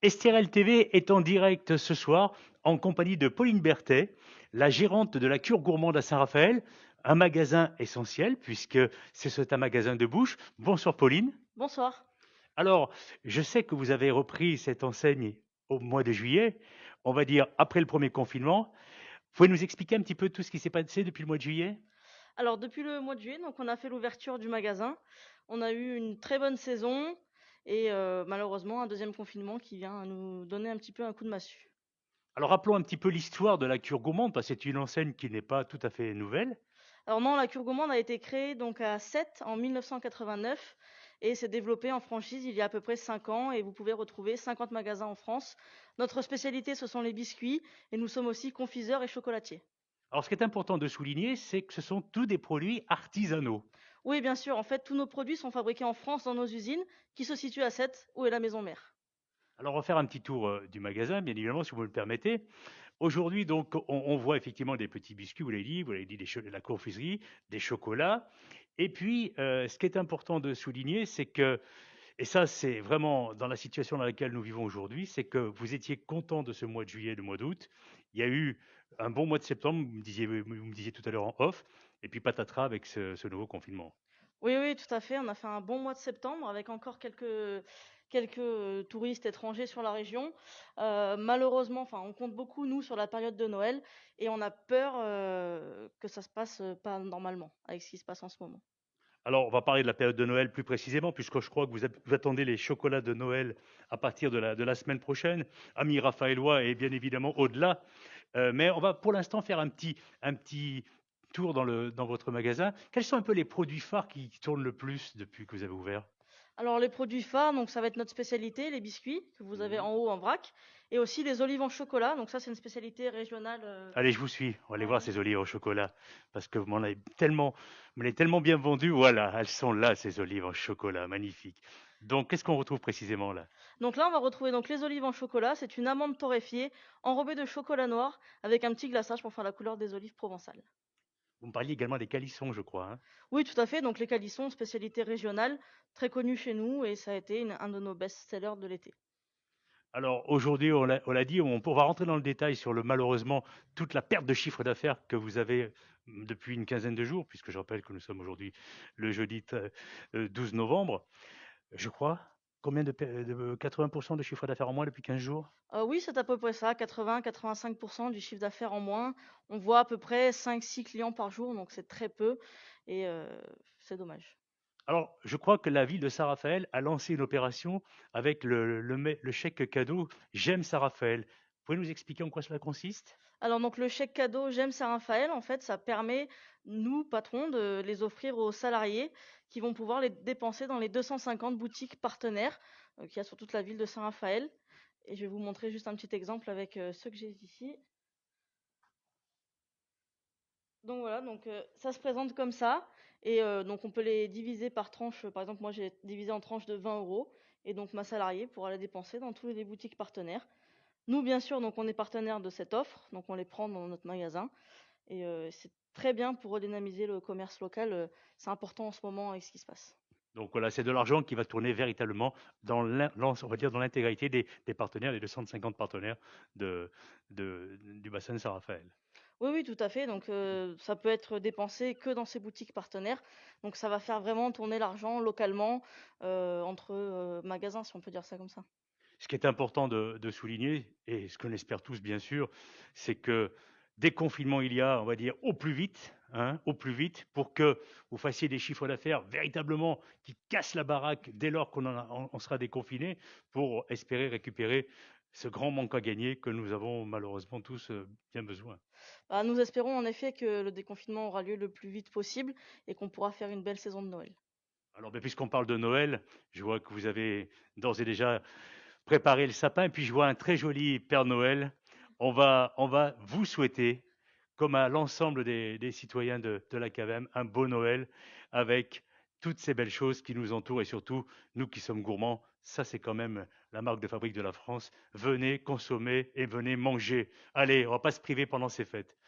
Estérel TV est en direct ce soir en compagnie de Pauline Berthet, la gérante de la Cure Gourmande à Saint-Raphaël, un magasin essentiel puisque c'est un magasin de bouche. Bonsoir Pauline. Bonsoir. Alors, je sais que vous avez repris cette enseigne au mois de juillet, on va dire après le premier confinement. Vous pouvez nous expliquer un petit peu tout ce qui s'est passé depuis le mois de juillet? Alors depuis le mois de juillet, donc on a fait l'ouverture du magasin. On a eu une très bonne saison et malheureusement un deuxième confinement qui vient nous donner un petit peu un coup de massue. Alors rappelons un petit peu l'histoire de la Cure Gourmande, parce que c'est une enseigne qui n'est pas tout à fait nouvelle. Alors non, la cure gourmande a été créée donc à Sète en 1989 et s'est développée en franchise il y a à peu près 5 ans et vous pouvez retrouver 50 magasins en France. Notre spécialité, ce sont les biscuits et nous sommes aussi confiseurs et chocolatiers. Alors ce qui est important de souligner, c'est que ce sont tous des produits artisanaux. Oui, bien sûr, en fait, tous nos produits sont fabriqués en France dans nos usines qui se situent à Sète, où est la maison mère. Alors, on va faire un petit tour du magasin, bien évidemment, si vous me le permettez. Aujourd'hui, donc, on voit effectivement des petits biscuits, vous l'avez dit, la confiserie, des chocolats. Et puis, ce qui est important de souligner, c'est que, et ça, c'est vraiment dans la situation dans laquelle nous vivons aujourd'hui, c'est que vous étiez content de ce mois de juillet, du mois d'août. Il y a eu un bon mois de septembre, vous me disiez tout à l'heure en off, et puis patatras avec ce nouveau confinement. Oui, oui, tout à fait. On a fait un bon mois de septembre avec encore quelques touristes étrangers sur la région. Malheureusement, enfin, on compte beaucoup, nous, sur la période de Noël et on a peur que ça se passe pas normalement avec ce qui se passe en ce moment. Alors, on va parler de la période de Noël plus précisément, puisque je crois que vous attendez les chocolats de Noël à partir de la semaine prochaine, amis raphaélois et bien évidemment au-delà. Mais on va pour l'instant faire un petit tour dans votre magasin. Quels sont un peu les produits phares qui tournent le plus depuis que vous avez ouvert? Alors, les produits phares, donc ça va être notre spécialité, les biscuits que vous avez Mhm. en haut en vrac et aussi les olives en chocolat. Donc, ça, c'est une spécialité régionale. Allez, je vous suis. On va aller Ouais. voir ces olives au chocolat, parce que vous me l'avez tellement bien vendues. Voilà, elles sont là, ces olives en chocolat, magnifiques. Donc, qu'est-ce qu'on retrouve précisément là? Donc là, on va retrouver donc les olives en chocolat. C'est une amande torréfiée enrobée de chocolat noir avec un petit glaçage pour faire la couleur des olives provençales. Vous me parliez également des calissons, je crois, hein. Oui, tout à fait. Donc les calissons, spécialité régionale, très connue chez nous et ça a été un de nos best-sellers de l'été. Alors aujourd'hui, on l'a dit, on va rentrer dans le détail sur malheureusement toute la perte de chiffre d'affaires que vous avez depuis une quinzaine de jours, puisque je rappelle que nous sommes aujourd'hui le jeudi 12 novembre, je crois. Combien de 80% de chiffre d'affaires en moins depuis 15 jours? Oui, c'est à peu près ça, 80-85% du chiffre d'affaires en moins. On voit à peu près 5-6 clients par jour, donc c'est très peu et c'est dommage. Alors, je crois que la ville de Saint-Raphaël a lancé une opération avec le chèque cadeau J'aime Saint-Raphaël. Vous pouvez nous expliquer en quoi cela consiste? Alors donc le chèque cadeau J'aime Saint-Raphaël, en fait, ça permet, nous, patrons, de les offrir aux salariés qui vont pouvoir les dépenser dans les 250 boutiques partenaires qu'il y a sur toute la ville de Saint-Raphaël. Et je vais vous montrer juste un petit exemple avec ceux que j'ai ici. Donc voilà, donc ça se présente comme ça. Et donc on peut les diviser par tranche. Par exemple, moi j'ai divisé en tranches de 20 euros. Et donc ma salariée pourra les dépenser dans toutes les boutiques partenaires. Nous, bien sûr, donc on est partenaire de cette offre. Donc on les prend dans notre magasin. Et c'est très bien pour redynamiser le commerce local. C'est important en ce moment avec ce qui se passe. Donc voilà, c'est de l'argent qui va tourner véritablement on va dire dans l'intégralité des partenaires, les 250 partenaires du bassin de Saint-Raphaël. Oui, oui, tout à fait. Donc ça peut être dépensé que dans ces boutiques partenaires. Donc ça va faire vraiment tourner l'argent localement entre magasins, si on peut dire ça comme ça. Ce qui est important de souligner, et ce qu'on espère tous bien sûr, c'est que des confinements il y a, on va dire, au plus vite, hein, au plus vite, pour que vous fassiez des chiffres d'affaires véritablement qui cassent la baraque dès lors on sera déconfiné, pour espérer récupérer ce grand manque à gagner que nous avons malheureusement tous bien besoin. Bah, nous espérons en effet que le déconfinement aura lieu le plus vite possible et qu'on pourra faire une belle saison de Noël. Alors, ben, puisqu'on parle de Noël, je vois que vous avez d'ores et déjà préparé le sapin, et puis je vois un très joli Père Noël. On va vous souhaiter, comme à l'ensemble des citoyens de la CAVEM, un beau Noël avec toutes ces belles choses qui nous entourent et surtout, nous qui sommes gourmands, ça c'est quand même la marque de fabrique de la France. Venez consommer et venez manger. Allez, on va pas se priver pendant ces fêtes.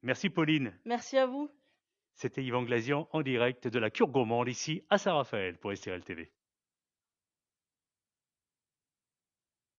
Merci Pauline. Merci à vous. C'était Yvan Glazian en direct de la Cure Gourmande ici à Saint-Raphaël pour STRL TV.